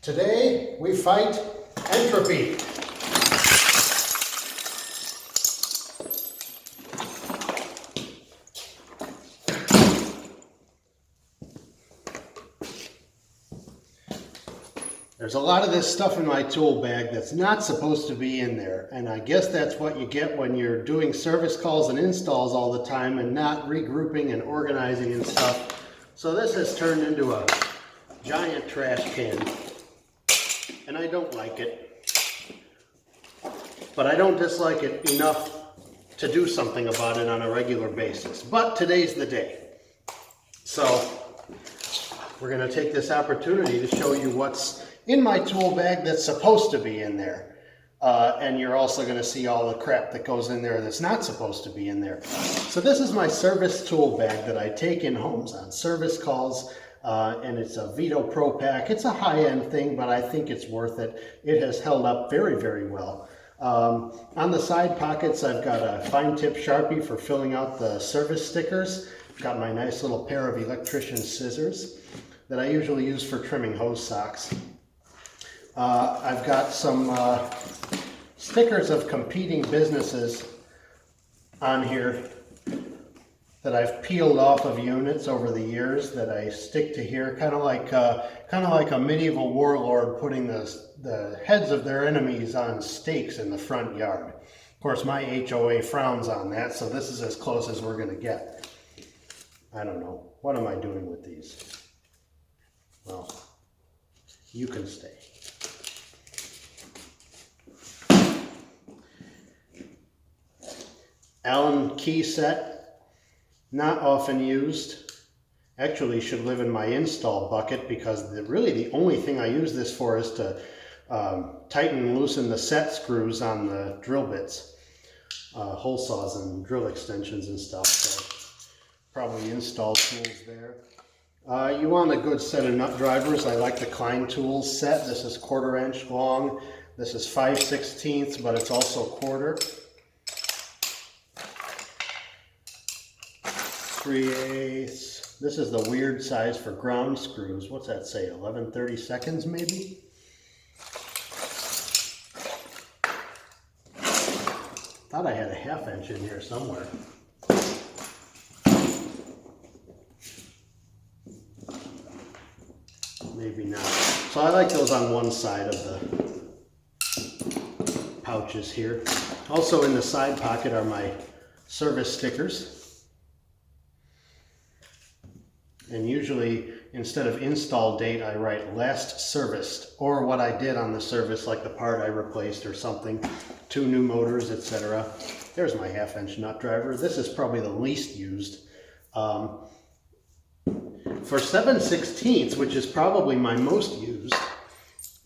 Today we fight entropy. There's a lot of this stuff in my tool bag that's not supposed to be in there, and I guess that's what you get when you're doing service calls and installs all the time and not regrouping and organizing and stuff. So this has turned into a giant trash can, and I don't like it, but I don't dislike it enough to do something about it on a regular basis. But today's the day. So we're going to take this opportunity to show you what's in my tool bag that's supposed to be in there. And you're also going to see all the crap that goes in there that's not supposed to be in there. So this is my service tool bag that I take in homes on service calls. And it's a Vito Pro Pack. It's a high-end thing, but I think it's worth it. It has held up very, very well. On the side pockets, I've got a fine tip Sharpie for filling out the service stickers. Got my nice little pair of electrician scissors that I usually use for trimming hose socks. I've got some stickers of competing businesses on here that I've peeled off of units over the years that I stick to here, kind of like a medieval warlord putting the heads of their enemies on stakes in the front yard. Of course, my HOA frowns on that, so this is as close as we're going to get. I don't know. What am I doing with these? Well, you can stay. Allen key set, not often used. Actually should live in my install bucket because really the only thing I use this for is to tighten and loosen the set screws on the drill bits, hole saws and drill extensions and stuff. So probably install tools there. You want a good set of nut drivers. I like the Klein Tools set. This is 1/4 inch long. This is 5/16, but it's also quarter. 3/8. This is the weird size for ground screws. What's that say? 11/32 maybe? Thought I had a 1/2 inch in here somewhere. Maybe not. So I like those on one side of the pouches here. Also in the side pocket are my service stickers. And usually, instead of install date, I write last serviced, or what I did on the service, like the part I replaced or something, 2 new motors, etc. There's my 1/2 inch nut driver. This is probably the least used. For 7/16, which is probably my most used,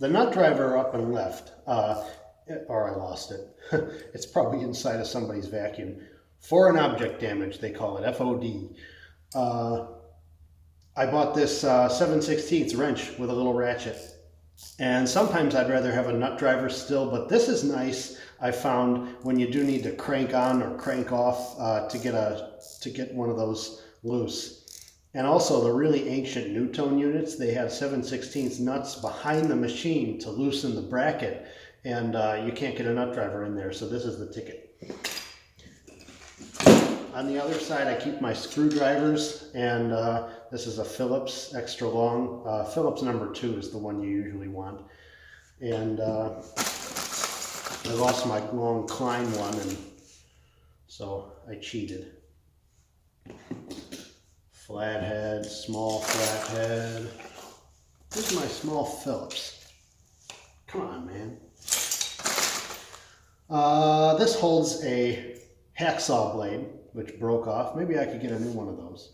the nut driver up and left, or I lost it. It's probably inside of somebody's vacuum. Foreign object damage, they call it, FOD. I bought this 7/16 wrench with a little ratchet, and sometimes I'd rather have a nut driver still, but this is nice. I found when you do need to crank on or crank off to get one of those loose. And also the really ancient Newtone units, they had 7/16 nuts behind the machine to loosen the bracket, and you can't get a nut driver in there, so this is the ticket. On the other side, I keep my screwdrivers, and this is a Phillips extra long. Phillips number 2 is the one you usually want. And I lost my long Klein one, and so I cheated. Flathead, small flathead. Here's my small Phillips. Come on, man. This holds a hacksaw blade, which broke off. Maybe I could get a new one of those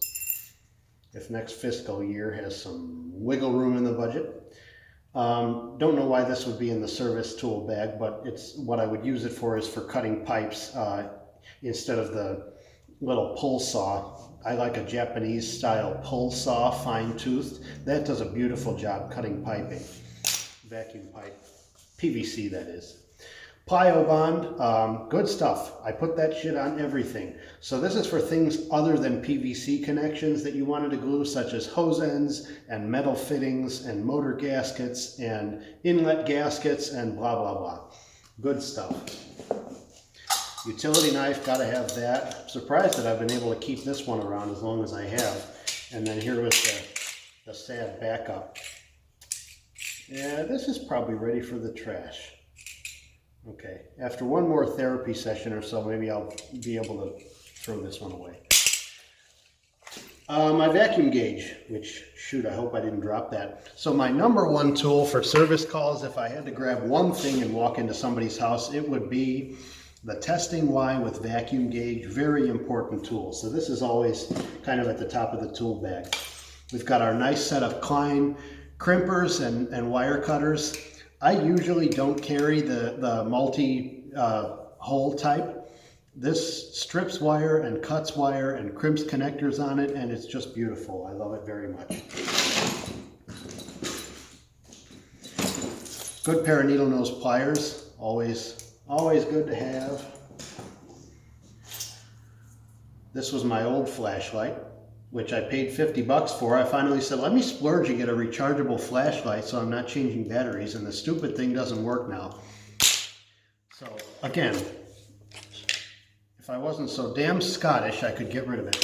if next fiscal year has some wiggle room in the budget. Don't know why this would be in the service tool bag, but it's what I would use it for is for cutting pipes instead of the little pull saw. I like a Japanese style pull saw, fine toothed. That does a beautiful job cutting piping, vacuum pipe, PVC that is. Plyo bond, good stuff. I put that shit on everything. So this is for things other than PVC connections that you wanted to glue, such as hose ends and metal fittings and motor gaskets and inlet gaskets and blah, blah, blah. Good stuff. Utility knife, gotta have that. I'm surprised that I've been able to keep this one around as long as I have. And then here was the sad backup. Yeah, this is probably ready for the trash. Okay, after one more therapy session or so, maybe I'll be able to throw this one away. My vacuum gauge, which, shoot, I hope I didn't drop that. So my number one tool for service calls, if I had to grab one thing and walk into somebody's house, it would be the testing Y with vacuum gauge. Very important tool. So this is always kind of at the top of the tool bag. We've got our nice set of Klein crimpers and wire cutters. I usually don't carry the multi-hole type. This strips wire and cuts wire and crimps connectors on it, and it's just beautiful. I love it very much. Good pair of needle nose pliers, always good to have. This was my old flashlight, which I paid 50 bucks for. I finally said, let me splurge and get a rechargeable flashlight so I'm not changing batteries, and the stupid thing doesn't work now. So again, if I wasn't so damn Scottish, I could get rid of it.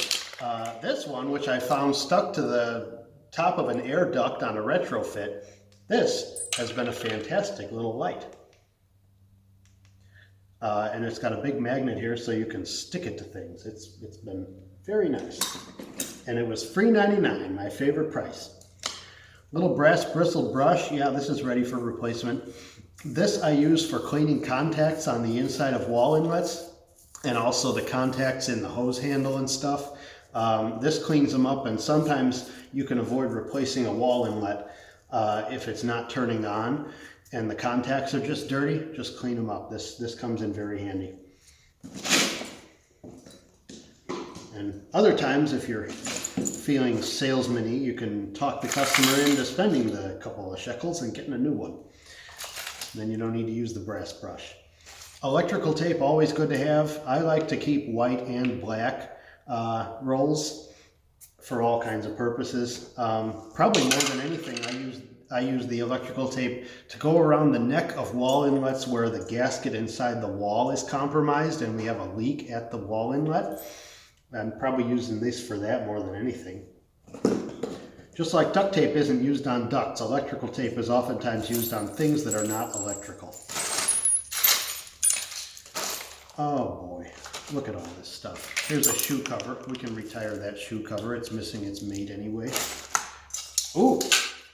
This one, which I found stuck to the top of an air duct on a retrofit, this has been a fantastic little light. And it's got a big magnet here so you can stick it to things. It's been very nice. And it was $3.99, my favorite price. Little brass bristle brush. Yeah, this is ready for replacement. This I use for cleaning contacts on the inside of wall inlets and also the contacts in the hose handle and stuff. This cleans them up, and sometimes you can avoid replacing a wall inlet if it's not turning on and the contacts are just dirty. Just clean them up. This comes in very handy. And other times, if you're feeling salesman-y, you can talk the customer into spending the couple of shekels and getting a new one. Then you don't need to use the brass brush. Electrical tape, always good to have. I like to keep white and black rolls for all kinds of purposes. Probably more than anything, I use the electrical tape to go around the neck of wall inlets where the gasket inside the wall is compromised and we have a leak at the wall inlet. I'm probably using this for that more than anything. Just like duct tape isn't used on ducts, electrical tape is oftentimes used on things that are not electrical. Oh boy, look at all this stuff. Here's a shoe cover. We can retire that shoe cover. It's missing its mate anyway. Ooh,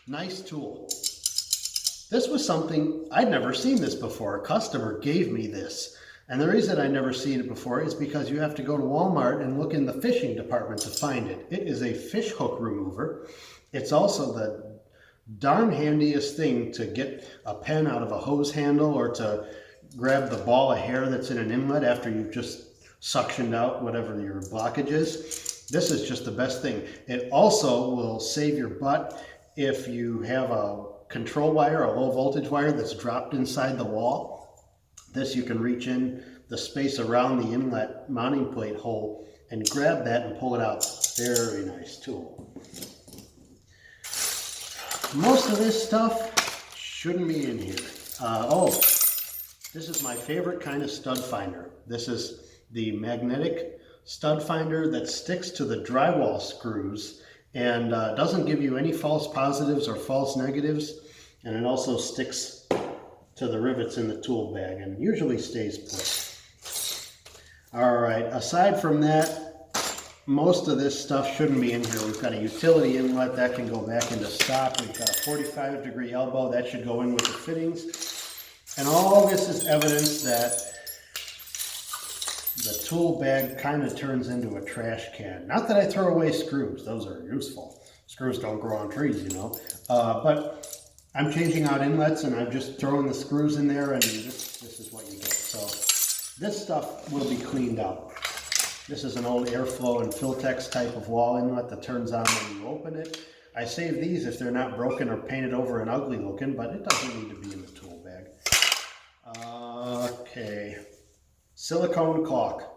nice tool. This was something, I'd never seen this before. A customer gave me this. And the reason I'd never seen it before is because you have to go to Walmart and look in the fishing department to find it. It is a fish hook remover. It's also the darn handiest thing to get a pen out of a hose handle or to grab the ball of hair that's in an inlet after you've just suctioned out whatever your blockage is. This is just the best thing. It also will save your butt if you have a control wire, a low voltage wire that's dropped inside the wall. This you can reach in the space around the inlet mounting plate hole and grab that and pull it out. Very nice tool. Most of this stuff shouldn't be in here. This is my favorite kind of stud finder. This is the magnetic stud finder that sticks to the drywall screws and doesn't give you any false positives or false negatives. And it also sticks to the rivets in the tool bag and usually stays put. All right, aside from that, most of this stuff shouldn't be in here. We've got a utility inlet that can go back into stock. We've got a 45-degree elbow that should go in with the fittings. And all this is evidence that the tool bag kind of turns into a trash can. Not that I throw away screws, those are useful. Screws don't grow on trees, you know. But I'm changing out inlets and I'm just throwing the screws in there, and this is what you get. So this stuff will be cleaned out. This is an old airflow and Filtex type of wall inlet that turns on when you open it. I save these if they're not broken or painted over and ugly looking, but it doesn't need to be in the tool bag. Okay, silicone caulk.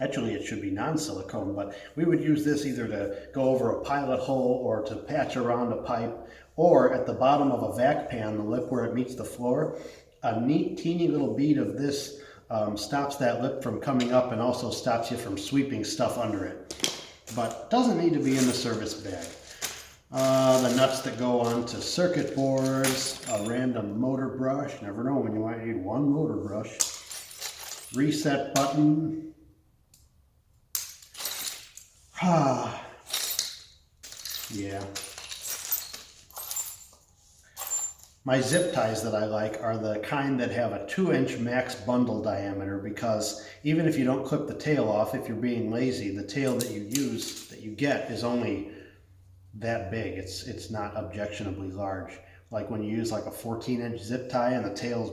Actually, it should be non-silicone, but we would use this either to go over a pilot hole or to patch around a pipe, or at the bottom of a vac pan, the lip where it meets the floor. A neat, teeny little bead of this stops that lip from coming up and also stops you from sweeping stuff under it. But doesn't need to be in the service bag. The nuts that go onto circuit boards, a random motor brush, never know when you might need one motor brush, reset button, yeah. My zip ties that I like are the kind that have a 2-inch max bundle diameter, because even if you don't clip the tail off, if you're being lazy, the tail that you get is only that big. It's not objectionably large. Like when you use like a 14-inch zip tie and the tail's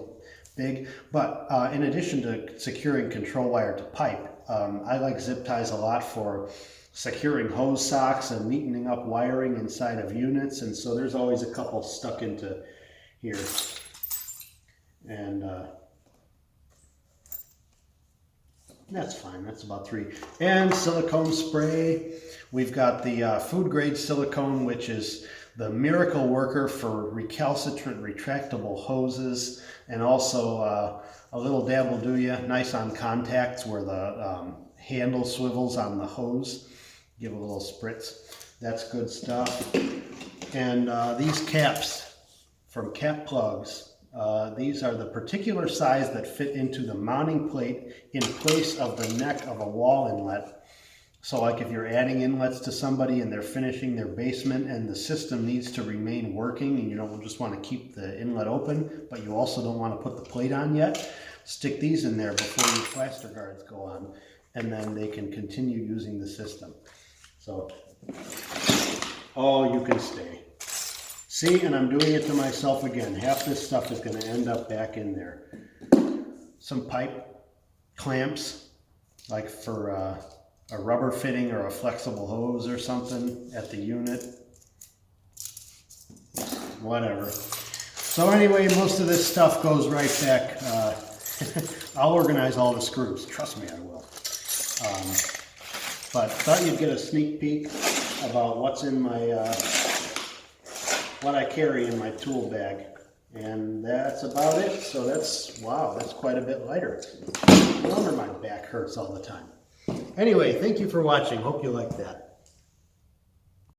big. But in addition to securing control wire to pipe, I like zip ties a lot for securing hose socks and neatening up wiring inside of units. And so there's always a couple stuck into here. And that's fine, that's about 3. And silicone spray. We've got the food grade silicone, which is the miracle worker for recalcitrant retractable hoses, and also a little dab will do you, nice on contacts where the handle swivels on the hose. Give a little spritz. That's good stuff. And these caps from Cap Plugs, these are the particular size that fit into the mounting plate in place of the neck of a wall inlet. So like if you're adding inlets to somebody and they're finishing their basement and the system needs to remain working and you don't just want to keep the inlet open, but you also don't want to put the plate on yet, stick these in there before your plaster guards go on, and then they can continue using the system. So, oh, you can stay. See, and I'm doing it to myself again. Half this stuff is going to end up back in there. Some pipe clamps, like for a rubber fitting or a flexible hose or something at the unit. Whatever. So anyway, most of this stuff goes right back. I'll organize all the screws. Trust me, I will. But thought you'd get a sneak peek about what's in my, what I carry in my tool bag. And that's about it. So that's, wow, that's quite a bit lighter. No wonder my back hurts all the time. Anyway, thank you for watching. Hope you liked that.